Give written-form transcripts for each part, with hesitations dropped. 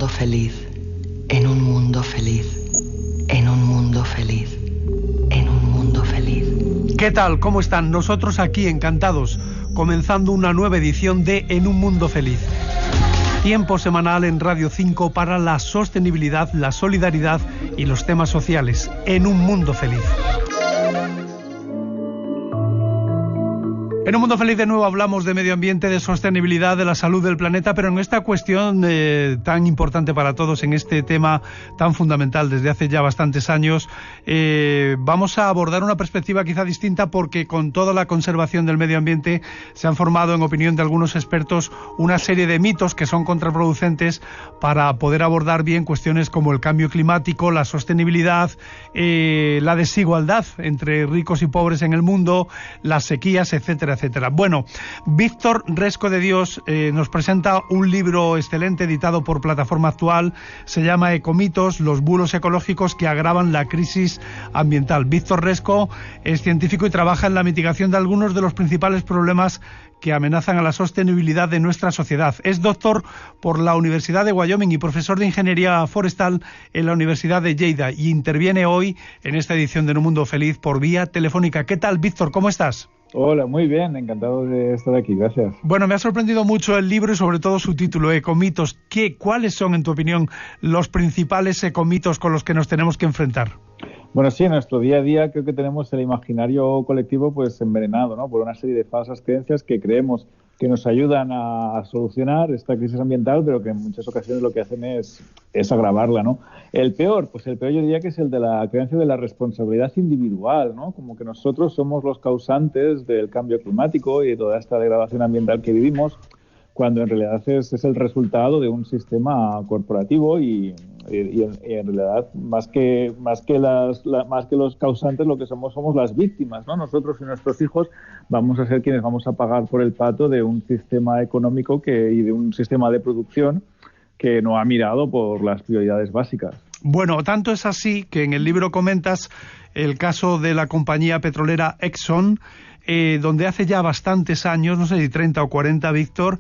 feliz, en un mundo feliz, en un mundo feliz, en un mundo feliz. ¿Qué tal? ¿Cómo están? Nosotros aquí encantados, comenzando una nueva edición de En un mundo feliz. Tiempo semanal en Radio 5 para la sostenibilidad, la solidaridad y los temas sociales. En un mundo feliz. En un mundo feliz de nuevo hablamos de medio ambiente, de sostenibilidad, de la salud del planeta, pero en esta cuestión tan importante para todos, en este tema tan fundamental desde hace ya bastantes años, vamos a abordar una perspectiva quizá distinta, porque con toda la conservación del medio ambiente se han formado, en opinión de algunos expertos, una serie de mitos que son contraproducentes para poder abordar bien cuestiones como el cambio climático, la sostenibilidad, la desigualdad entre ricos y pobres en el mundo, las sequías, etcétera, etcétera. Bueno, Víctor Resco de Dios nos presenta un libro excelente editado por Plataforma Actual. Se llama Ecomitos, los bulos ecológicos que agravan la crisis ambiental. Víctor Resco es científico y trabaja en la mitigación de algunos de los principales problemas que amenazan a la sostenibilidad de nuestra sociedad. Es doctor por la Universidad de Wyoming y profesor de Ingeniería Forestal en la Universidad de Lleida, y interviene hoy en esta edición de Un Mundo Feliz por vía telefónica. ¿Qué tal, Víctor? ¿Cómo estás? Hola, muy bien, encantado de estar aquí, gracias. Bueno, me ha sorprendido mucho el libro y sobre todo su título, Ecomitos. ¿Cuáles son, en tu opinión, los principales ecomitos con los que nos tenemos que enfrentar? Bueno, sí, en nuestro día a día creo que tenemos el imaginario colectivo pues envenenado, ¿no?, por una serie de falsas creencias que creemos que nos ayudan a solucionar esta crisis ambiental, pero que en muchas ocasiones lo que hacen es agravarla, ¿no? El peor yo diría que es el de la creencia de la responsabilidad individual, ¿no? Como que nosotros somos los causantes del cambio climático y de toda esta degradación ambiental que vivimos, cuando en realidad es el resultado de un sistema corporativo y en realidad más que los causantes, lo que somos las víctimas, ¿no? Nosotros y nuestros hijos vamos a ser quienes vamos a pagar por el pato de un sistema económico y de un sistema de producción que no ha mirado por las prioridades básicas. Bueno, tanto es así que en el libro comentas el caso de la compañía petrolera Exxon, donde hace ya bastantes años, no sé si 30 o 40, Víctor,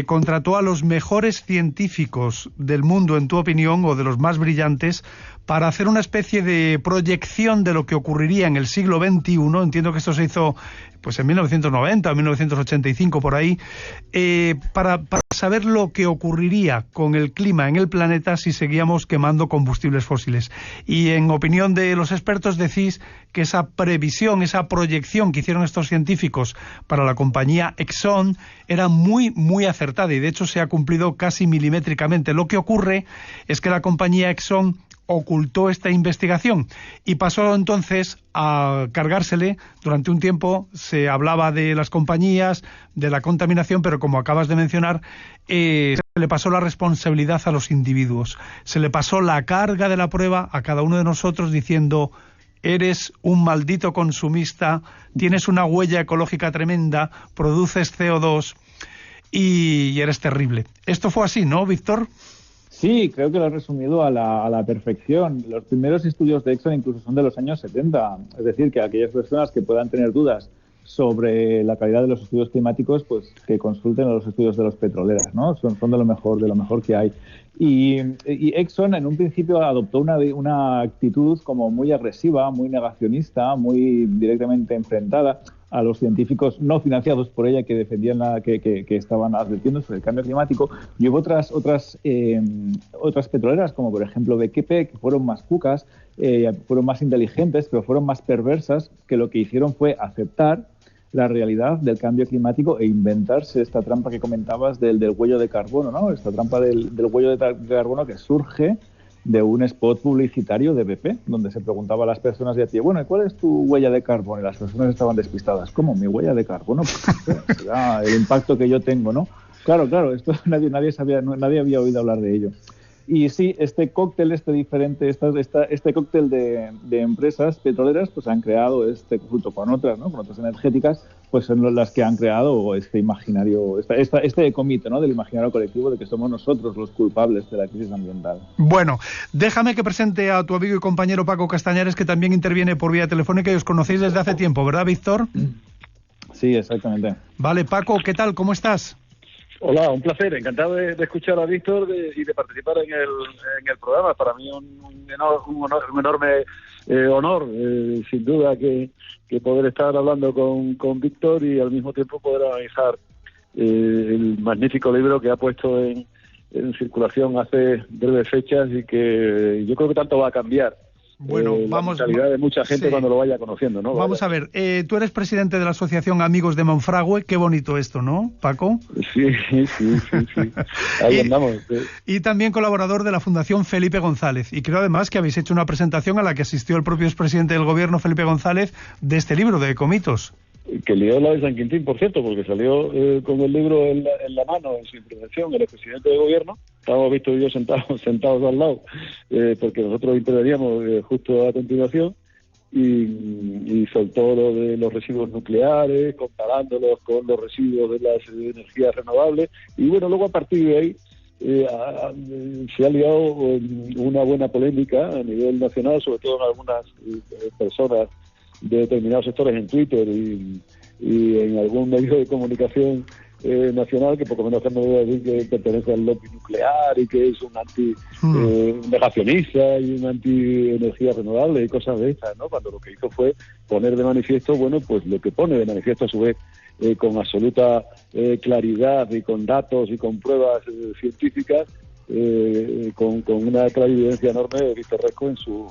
contrató a los mejores científicos del mundo, en tu opinión, o de los más brillantes, para hacer una especie de proyección de lo que ocurriría en el siglo XXI. Entiendo que esto se hizo pues en 1990 o 1985, por ahí, para saber lo que ocurriría con el clima en el planeta si seguíamos quemando combustibles fósiles. Y en opinión de los expertos decís que esa previsión, esa proyección que hicieron estos científicos para la compañía Exxon era muy, muy acertada, y de hecho se ha cumplido casi milimétricamente. Lo que ocurre es que la compañía Exxon ocultó esta investigación y pasó entonces a cargársele. Durante un tiempo se hablaba de las compañías, de la contaminación, pero como acabas de mencionar, se le pasó la responsabilidad a los individuos. Se le pasó la carga de la prueba a cada uno de nosotros, diciendo: eres un maldito consumista, tienes una huella ecológica tremenda, produces CO2 y eres terrible. Esto fue así, ¿no, Víctor? Sí, creo que lo has resumido a la perfección. Los primeros estudios de Exxon incluso son de los años 70. Es decir, que aquellas personas que puedan tener dudas sobre la calidad de los estudios climáticos, pues que consulten a los estudios de los petroleras, ¿no? Son de lo mejor que hay. Y Exxon en un principio adoptó una actitud como muy agresiva, muy negacionista, muy directamente enfrentada a los científicos no financiados por ella que defendían que estaban advirtiendo sobre el cambio climático. Y hubo otras petroleras, como por ejemplo BP, que fueron más cucas, fueron más inteligentes, pero fueron más perversas, que lo que hicieron fue aceptar la realidad del cambio climático e inventarse esta trampa que comentabas del huello de carbono, ¿no? Esta trampa del huello de carbono que surge de un spot publicitario de BP, donde se preguntaba a las personas de a pie, bueno, ¿cuál es tu huella de carbono? Y las personas estaban despistadas. ¿Cómo? ¿Mi huella de carbono? Pues, será el impacto que yo tengo, ¿no? Claro, esto nadie había oído hablar de ello. Y sí, este cóctel, este cóctel de empresas petroleras, pues han creado junto con otras, ¿no?, con otras energéticas, pues son las que han creado este imaginario, este ecomito, ¿no?, del imaginario colectivo de que somos nosotros los culpables de la crisis ambiental. Bueno, déjame que presente a tu amigo y compañero Paco Castañares, que también interviene por vía telefónica, y os conocéis desde hace tiempo, ¿verdad, Víctor? Sí, exactamente. Vale, Paco, ¿qué tal? ¿Cómo estás? Hola, un placer, encantado de escuchar a Víctor y de participar en el programa. Para mí un enorme honor, sin duda, que poder estar hablando con Víctor y al mismo tiempo poder analizar el magnífico libro que ha puesto en circulación hace breves fechas y que yo creo que tanto va a cambiar. Bueno, la mentalidad de mucha gente cuando lo vaya conociendo, ¿no? Vamos a ver, tú eres presidente de la Asociación Amigos de Monfragüe, qué bonito esto, ¿no, Paco? Sí. Ahí andamos. Sí. Y también colaborador de la Fundación Felipe González. Y creo además que habéis hecho una presentación a la que asistió el propio expresidente del gobierno, Felipe González, de este libro, de Comitos. Que lió la de San Quintín, por cierto, porque salió con el libro en la mano en su intervención el expresidente del gobierno. Estábamos Víctor y yo sentados al lado, porque nosotros interveníamos justo a continuación, y soltó lo de los residuos nucleares, comparándolos con los residuos de las energías renovables, y bueno, luego a partir de ahí se ha liado una buena polémica a nivel nacional, sobre todo en algunas personas de determinados sectores en Twitter y en algún medio de comunicación nacional, que poco menos que no debe decir que pertenece al lobby nuclear y que es un negacionista y un anti-energía renovable y cosas de estas, ¿no? Cuando lo que hizo fue poner de manifiesto, bueno, pues lo que pone de manifiesto a su vez con absoluta claridad y con datos y con pruebas científicas, con una clarividencia enorme de Víctor Resco en su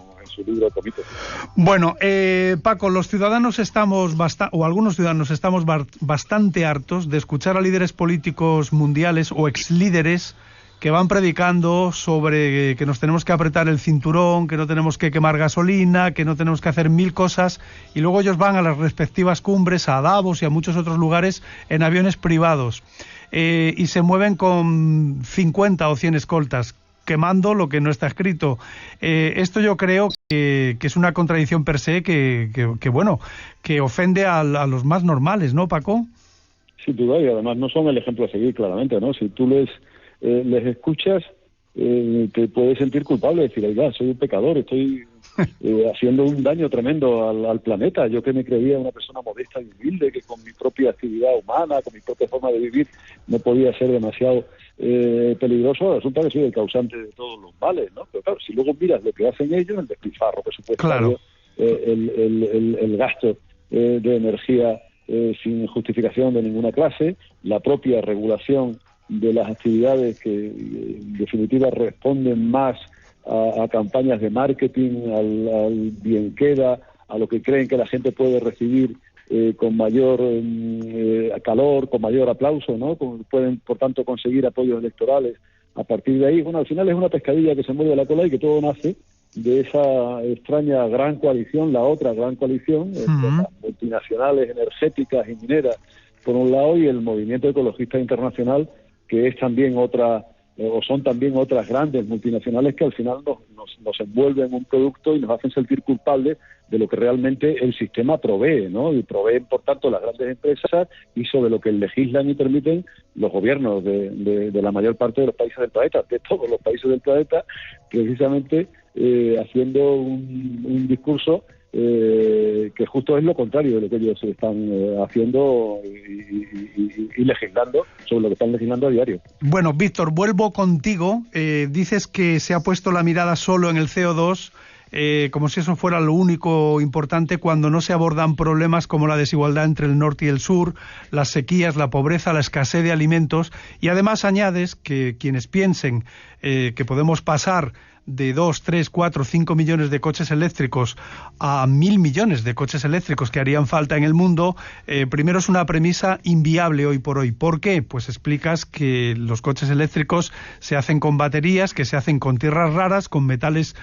libro Comitos. Bueno, Paco, los ciudadanos estamos algunos ciudadanos estamos bastante hartos de escuchar a líderes políticos mundiales o exlíderes que van predicando sobre que nos tenemos que apretar el cinturón, que no tenemos que quemar gasolina, que no tenemos que hacer 1000 cosas, y luego ellos van a las respectivas cumbres, a Davos y a muchos otros lugares en aviones privados, y se mueven con 50 o 100 escoltas, quemando lo que no está escrito. Esto yo creo que es una contradicción per se que ofende a los más normales, ¿no, Paco? Sin duda, y además no son el ejemplo a seguir, claramente, ¿no? Si tú les escuchas, te puedes sentir culpable, decir, oiga, soy un pecador, estoy haciendo un daño tremendo al planeta. Yo que me creía una persona modesta y humilde, que con mi propia actividad humana, con mi propia forma de vivir, no podía ser demasiado peligroso, resulta que soy el causante de todos los males, ¿no? Pero claro, si luego miras lo que hacen ellos, el despilfarro presupuestario, el gasto de energía sin justificación de ninguna clase, la propia regulación de las actividades que en definitiva responden más a campañas de marketing, al bien queda, a lo que creen que la gente puede recibir con mayor calor, con mayor aplauso, ¿no? Pueden, por tanto, conseguir apoyos electorales a partir de ahí. Bueno, al final es una pescadilla que se mueve la cola y que todo nace de esa extraña gran coalición, la otra gran coalición, entre las multinacionales energéticas y mineras, por un lado, y el movimiento ecologista internacional, que es también otra, o son también otras grandes multinacionales que al final nos envuelven en un producto y nos hacen sentir culpables de lo que realmente el sistema provee, ¿no? Y proveen, por tanto, las grandes empresas y sobre lo que legislan y permiten los gobiernos de la mayor parte de los países del planeta, de todos los países del planeta, precisamente haciendo un discurso que justo es lo contrario de lo que ellos están haciendo y legislando, sobre lo que están legislando a diario. Bueno, Víctor, vuelvo contigo. Dices que se ha puesto la mirada solo en el CO2, como si eso fuera lo único importante, cuando no se abordan problemas como la desigualdad entre el norte y el sur, las sequías, la pobreza, la escasez de alimentos, y además añades que quienes piensen que podemos pasar de 2, 3, 4, 5 millones de coches eléctricos a 1.000 millones de coches eléctricos que harían falta en el mundo, primero es una premisa inviable hoy por hoy. ¿Por qué? Pues explicas que los coches eléctricos se hacen con baterías, que se hacen con tierras raras, con metales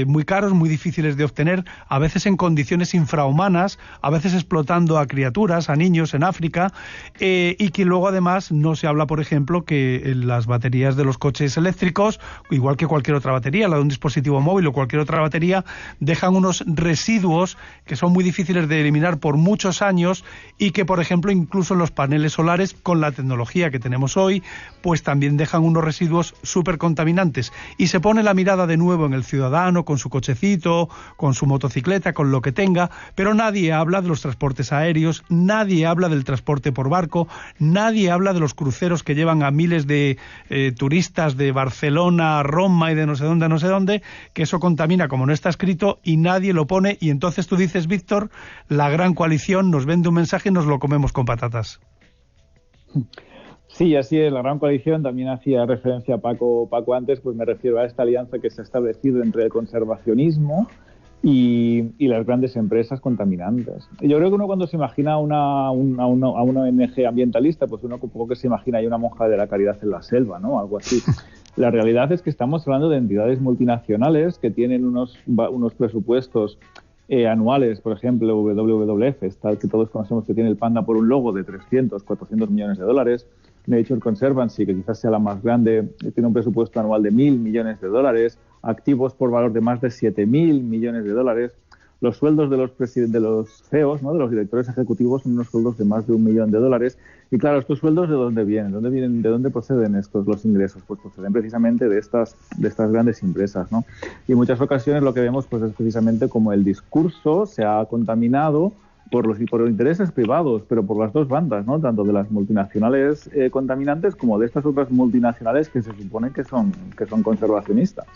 muy caros, muy difíciles de obtener, a veces en condiciones infrahumanas, a veces explotando a criaturas, a niños en África, y que luego además no se habla, por ejemplo, que las baterías de los coches eléctricos, igual que cualquier otra batería, la de un dispositivo móvil o cualquier otra batería, dejan unos residuos que son muy difíciles de eliminar por muchos años y que, por ejemplo, incluso en los paneles solares, con la tecnología que tenemos hoy, pues también dejan unos residuos súper contaminantes. Y se pone la mirada de nuevo en el ciudadano, con su cochecito, con su motocicleta, con lo que tenga, pero nadie habla de los transportes aéreos, nadie habla del transporte por barco, nadie habla de los cruceros que llevan a miles de turistas de Barcelona a Roma y de no sé dónde, que eso contamina como no está escrito y nadie lo pone. Y entonces tú dices, Víctor, la gran coalición nos vende un mensaje y nos lo comemos con patatas. Sí, así es. La gran coalición, también hacía referencia a Paco antes, pues me refiero a esta alianza que se ha establecido entre el conservacionismo y las grandes empresas contaminantes. Yo creo que uno, cuando se imagina a una ONG ambientalista, pues uno un poco que se imagina ahí una monja de la caridad en la selva, ¿no? Algo así. La realidad es que estamos hablando de entidades multinacionales que tienen unos presupuestos anuales. Por ejemplo, WWF, tal que todos conocemos, que tiene el panda por un logo, de 300, 400 millones de dólares. Nature Conservancy, que quizás sea la más grande, tiene un presupuesto anual de 1.000 millones de dólares, activos por valor de más de 7.000 millones de dólares. Los sueldos de los CEOs, ¿no?, de los directores ejecutivos, son unos sueldos de más de 1 millón de dólares. Y claro, ¿estos sueldos de dónde vienen? ¿De dónde proceden los ingresos? Pues proceden precisamente de estas grandes empresas, ¿no? Y en muchas ocasiones lo que vemos, pues, es precisamente como el discurso se ha contaminado por los intereses privados, pero por las dos bandas, ¿no? Tanto de las multinacionales contaminantes como de estas otras multinacionales que se supone que son conservacionistas.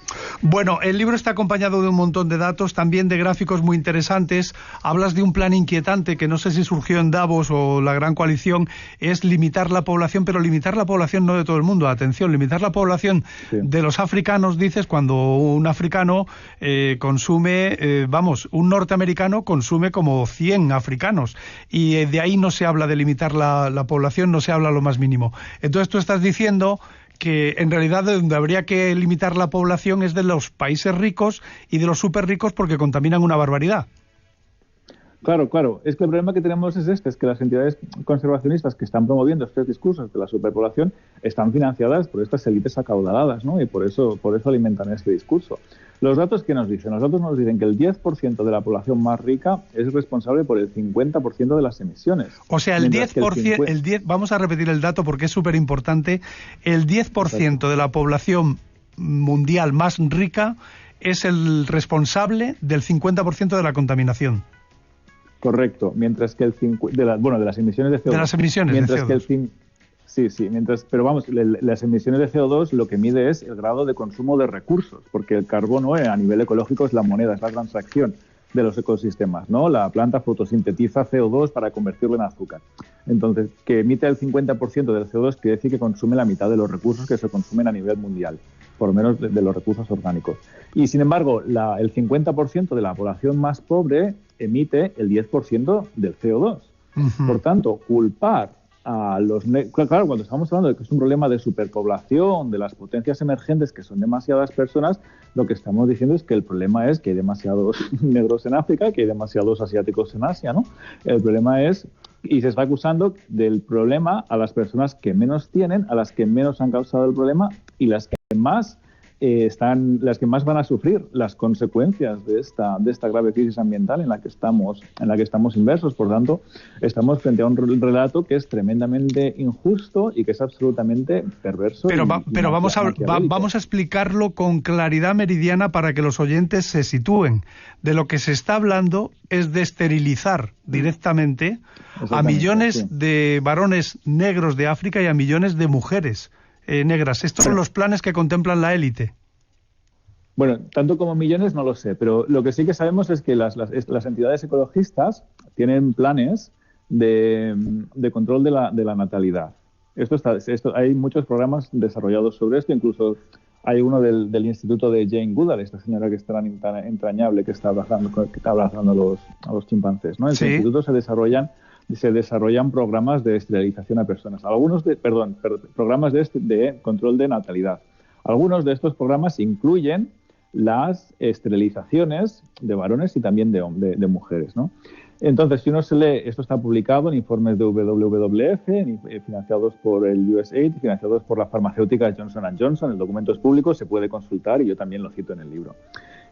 Bueno, el libro está acompañado de un montón de datos, también de gráficos muy interesantes. Hablas de un plan inquietante que no sé si surgió en Davos o la Gran Coalición, es limitar la población, pero limitar la población no de todo el mundo. Atención, limitar la población de los africanos, dices, cuando un africano consume, un norteamericano consume como 100 africanos, y de ahí no se habla de limitar la población, no se habla lo más mínimo. Entonces tú estás diciendo que en realidad de donde habría que limitar la población es de los países ricos y de los súper ricos, porque contaminan una barbaridad. Claro. Es que el problema que tenemos es que las entidades conservacionistas que están promoviendo estos discursos de la superpoblación están financiadas por estas élites acaudaladas, ¿no? Y por eso alimentan este discurso. Los datos que nos dicen, nos dicen que el 10% de la población más rica es responsable por el 50% de las emisiones. O sea, el 10%, vamos a repetir el dato porque es súper importante, el 10% de la población mundial más rica es el responsable del 50% de la contaminación. Correcto, mientras que de las emisiones de CO2. De las emisiones de CO2. Las emisiones de CO2 lo que mide es el grado de consumo de recursos, porque el carbono a nivel ecológico es la moneda, es la transacción de los ecosistemas, ¿no? La planta fotosintetiza CO2 para convertirlo en azúcar. Entonces, que emite el 50% del CO2 quiere decir que consume la mitad de los recursos que se consumen a nivel mundial, por lo menos de los recursos orgánicos. Y, sin embargo, el 50% de la población más pobre emite el 10% del CO2. Uh-huh. Por tanto, culpar a los... Claro, cuando estamos hablando de que es un problema de superpoblación, de las potencias emergentes, que son demasiadas personas, lo que estamos diciendo es que el problema es que hay demasiados negros en África, que hay demasiados asiáticos en Asia, ¿no? El problema es... Y se está acusando del problema a las personas que menos tienen, a las que menos han causado el problema y las que más van a sufrir las consecuencias de esta grave crisis ambiental en la que estamos inmersos. Por tanto, estamos frente a un relato que es tremendamente injusto y que es absolutamente perverso. Pero vamos a explicarlo con claridad meridiana para que los oyentes se sitúen. De lo que se está hablando es de esterilizar directamente a millones de varones negros de África y a millones de mujeres negras. Estos son los planes que contemplan la élite. Bueno, tanto como millones no lo sé, pero lo que sí que sabemos es que las entidades ecologistas tienen planes de control de la natalidad. Hay muchos programas desarrollados sobre esto, incluso hay uno del instituto de Jane Goodall, esta señora que es tan entrañable, que está abrazando a los chimpancés, ¿no? En ese instituto se desarrollan programas de esterilización a personas. Programas de control de natalidad. Algunos de estos programas incluyen las esterilizaciones de varones y también de mujeres, ¿no? Entonces, si uno se lee, esto está publicado en informes de WWF, financiados por el USAID, financiados por la farmacéutica Johnson & Johnson, el documento es público, se puede consultar y yo también lo cito en el libro.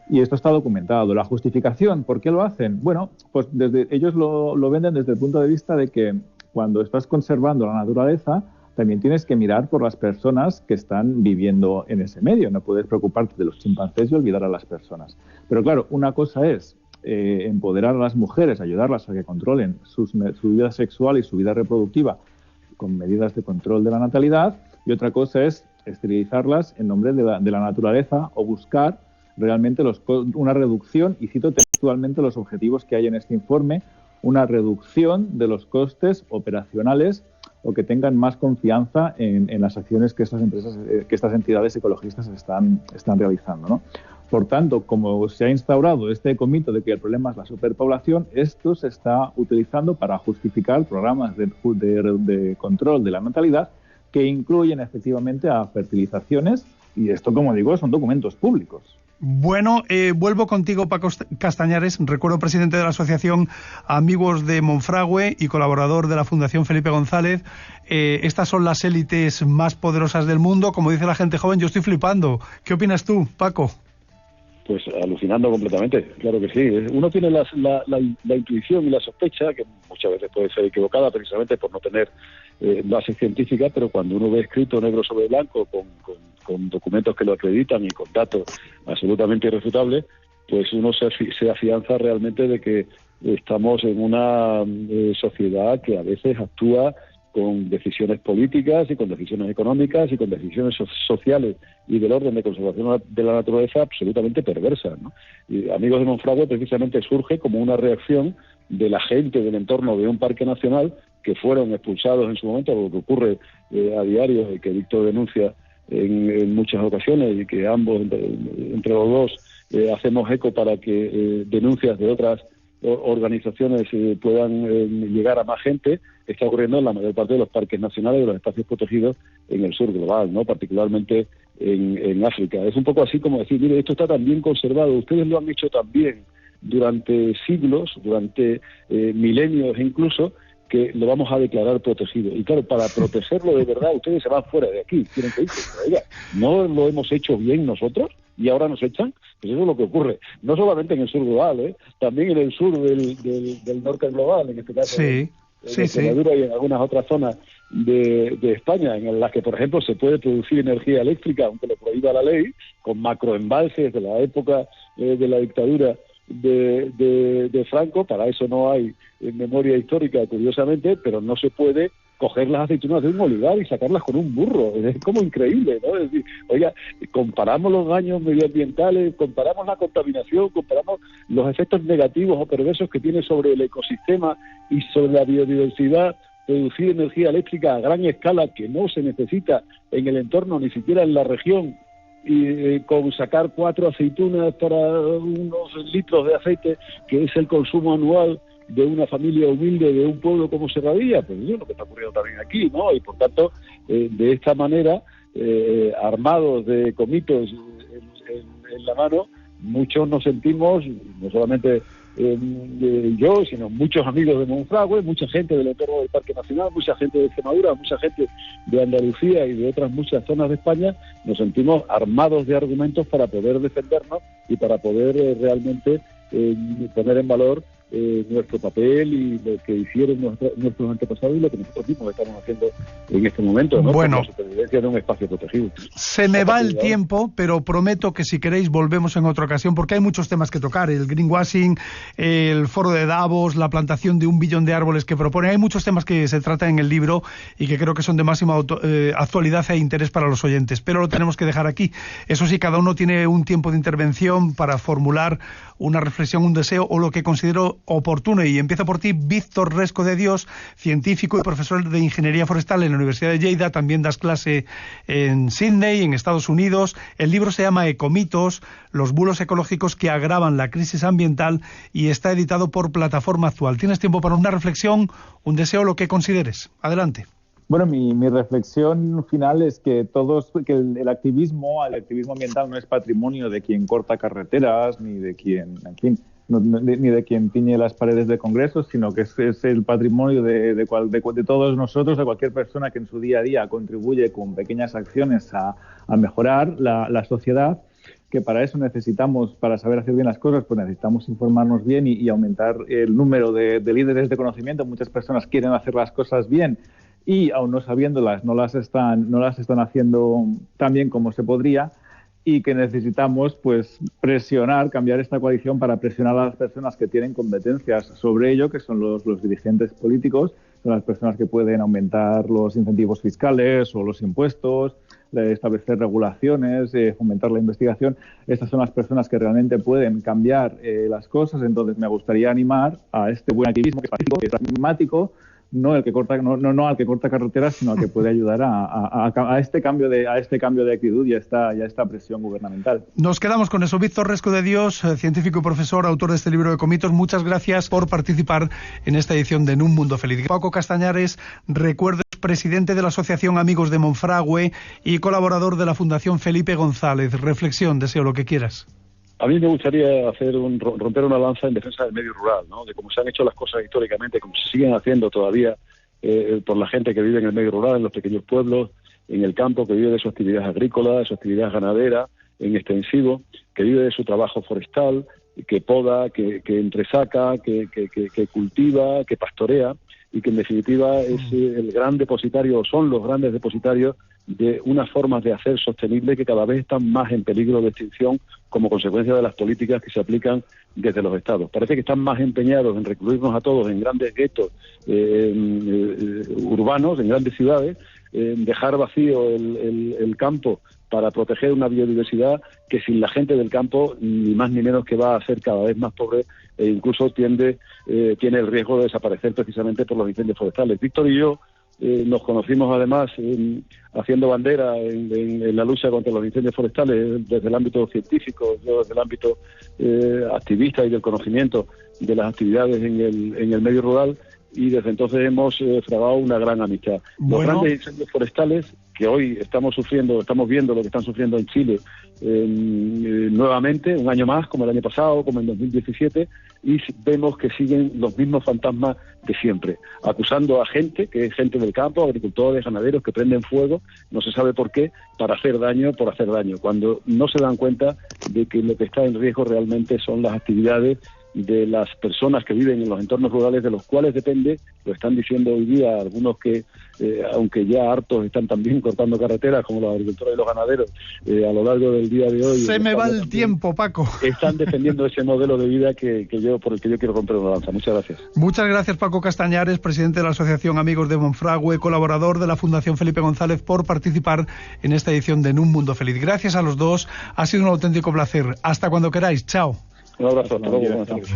Y esto está documentado. La justificación, ¿por qué lo hacen? Bueno, pues ellos lo venden desde el punto de vista de que cuando estás conservando la naturaleza, también tienes que mirar por las personas que están viviendo en ese medio. No puedes preocuparte de los chimpancés y olvidar a las personas. Pero claro, una cosa es empoderar a las mujeres, ayudarlas a que controlen su vida sexual y su vida reproductiva con medidas de control de la natalidad, y otra cosa es esterilizarlas en nombre de la naturaleza o buscar realmente una reducción, y cito textualmente los objetivos que hay en este informe, una reducción de los costes operacionales o que tengan más confianza en las acciones que estas empresas, que estas entidades ecologistas están realizando, ¿no? Por tanto, como se ha instaurado este ecomito de que el problema es la superpoblación, esto se está utilizando para justificar programas de control de la natalidad que incluyen efectivamente a fertilizaciones, y esto, como digo, son documentos públicos. Bueno, vuelvo contigo, Paco Castañares, recuerdo presidente de la Asociación Amigos de Monfragüe y colaborador de la Fundación Felipe González. Estas son las élites más poderosas del mundo, como dice la gente joven, yo estoy flipando. ¿Qué opinas tú, Paco? Pues alucinando completamente, claro que sí. Uno tiene la intuición y la sospecha, que muchas veces puede ser equivocada precisamente por no tener base científica, pero cuando uno ve escrito negro sobre blanco con documentos que lo acreditan y con datos absolutamente irrefutables, pues uno se afianza realmente de que estamos en una sociedad que a veces actúa con decisiones políticas y con decisiones económicas y con decisiones sociales y del orden de conservación de la naturaleza absolutamente perversas, ¿no? Y Amigos de Monfragüe precisamente surge como una reacción de la gente del entorno de un parque nacional que fueron expulsados en su momento, lo que ocurre a diario y que Víctor denuncia en muchas ocasiones, y que ambos, entre los dos, hacemos eco para que denuncias de otras organizaciones puedan llegar a más gente. Está ocurriendo en la mayor parte de los parques nacionales, de los espacios protegidos en el sur global, ¿no? Particularmente en África. Es un poco así como decir, mire, esto está tan bien conservado, ustedes lo han hecho tan bien durante siglos, durante milenios incluso, que lo vamos a declarar protegido. Y claro, para protegerlo de verdad, ustedes se van fuera de aquí, tienen que irse. Oiga, ¿no lo hemos hecho bien nosotros y ahora nos echan? Pues eso es lo que ocurre. No solamente en el sur global, también en el sur del norte global, en este caso. Sí, en Extremadura y en algunas otras zonas de España, en las que, por ejemplo, se puede producir energía eléctrica, aunque lo prohíba la ley, con macroembalses de la época de la dictadura de Franco. Para eso no hay memoria histórica, curiosamente, pero no se puede coger las aceitunas de un olivar y sacarlas con un burro. Es como increíble, ¿no? Es decir, oiga, comparamos los daños medioambientales, comparamos la contaminación, comparamos los efectos negativos o perversos que tiene sobre el ecosistema y sobre la biodiversidad, producir energía eléctrica a gran escala que no se necesita en el entorno, ni siquiera en la región, y con sacar 4 aceitunas para unos litros de aceite, que es el consumo anual de una familia humilde de un pueblo como Serradilla. Pues eso es lo que está ocurriendo también aquí, ¿no? Y por tanto, de esta manera, armados de comitos en la mano, muchos nos sentimos, no solamente yo, sino muchos amigos de Monfragüe, mucha gente del entorno del Parque Nacional, mucha gente de Extremadura, mucha gente de Andalucía y de otras muchas zonas de España, nos sentimos armados de argumentos para poder defendernos y para poder realmente poner en valor nuestro papel y lo que hicieron nuestros antepasados y lo que nosotros mismos estamos haciendo en este momento, ¿no? Bueno, por la supervivencia de un espacio protegido. Se me va el tiempo, pero prometo que si queréis volvemos en otra ocasión, porque hay muchos temas que tocar: el greenwashing, el foro de Davos, la plantación de 1 billón de árboles que propone. Hay muchos temas que se tratan en el libro y que creo que son de máxima actualidad e interés para los oyentes, pero lo tenemos que dejar aquí. Eso sí, cada uno tiene un tiempo de intervención para formular una reflexión, un deseo o lo que considero oportuno. Y empiezo por ti, Víctor Resco de Dios, científico y profesor de Ingeniería Forestal en la Universidad de Lleida. También das clase en Sydney, en Estados Unidos. El libro se llama Ecomitos, los bulos ecológicos que agravan la crisis ambiental, y está editado por Plataforma Actual. ¿Tienes tiempo para una reflexión, un deseo, lo que consideres? Adelante. Bueno, mi reflexión final es que el activismo ambiental no es patrimonio de quien corta carreteras ni de quien, en fin, ni de quien tiñe las paredes de congresos, sino que es el patrimonio de todos nosotros, de cualquier persona que en su día a día contribuye con pequeñas acciones a mejorar la sociedad, que para eso necesitamos, para saber hacer bien las cosas, pues necesitamos informarnos bien y aumentar el número de líderes de conocimiento. Muchas personas quieren hacer las cosas bien y, aun no sabiéndolas, no las están haciendo tan bien como se podría, y que necesitamos pues presionar, cambiar esta coalición para presionar a las personas que tienen competencias sobre ello, que son los dirigentes políticos, son las personas que pueden aumentar los incentivos fiscales o los impuestos, establecer regulaciones, fomentar la investigación. Estas son las personas que realmente pueden cambiar las cosas. Entonces me gustaría animar a este buen activismo que es pragmático, no al que corta carreteras, sino al que puede ayudar a este cambio de actitud y a esta presión gubernamental. Nos quedamos con eso. Víctor Resco de Dios, científico y profesor, autor de este libro de comitos, muchas gracias por participar en esta edición de En un mundo feliz. Paco Castañares, recuerdo, presidente de la Asociación Amigos de Monfragüe y colaborador de la Fundación Felipe González. Reflexión, deseo lo que quieras. A mí me gustaría romper una lanza en defensa del medio rural, ¿no? De cómo se han hecho las cosas históricamente, cómo se siguen haciendo todavía por la gente que vive en el medio rural, en los pequeños pueblos, en el campo, que vive de su actividad agrícola, de su actividad ganadera, en extensivo, que vive de su trabajo forestal, que poda, que entresaca, que cultiva, que pastorea, y que en definitiva es el gran depositario, o son los grandes depositarios de unas formas de hacer sostenible que cada vez están más en peligro de extinción como consecuencia de las políticas que se aplican desde los estados. Parece que están más empeñados en recluirnos a todos en grandes guetos urbanos, en grandes ciudades, en dejar vacío el campo para proteger una biodiversidad que sin la gente del campo, ni más ni menos, que va a ser cada vez más pobre e incluso tiene el riesgo de desaparecer precisamente por los incendios forestales. Víctor y yo nos conocimos además haciendo bandera en la lucha contra los incendios forestales desde el ámbito científico, yo desde el ámbito activista y del conocimiento de las actividades en el medio rural, y desde entonces hemos trabado una gran amistad. Los grandes incendios forestales que hoy estamos viendo lo que están sufriendo en Chile nuevamente, un año más, como el año pasado, como en 2017, y vemos que siguen los mismos fantasmas de siempre, acusando a gente, que es gente del campo, agricultores, ganaderos, que prenden fuego, no se sabe por qué, para hacer daño por hacer daño, cuando no se dan cuenta de que lo que está en riesgo realmente son las actividades de las personas que viven en los entornos rurales, de los cuales depende, lo están diciendo hoy día algunos que, aunque ya hartos, están también cortando carreteras, como los agricultores y los ganaderos, a lo largo del día de hoy. Se me va el tiempo, Paco. Están defendiendo ese modelo de vida por el que yo quiero romper una lanza. Muchas gracias. Muchas gracias, Paco Castañares, presidente de la Asociación Amigos de Monfragüe, colaborador de la Fundación Felipe González, por participar en esta edición de En un mundo feliz. Gracias a los dos, ha sido un auténtico placer. Hasta cuando queráis. Chao. Un abrazo, hasta luego, buenas tardes.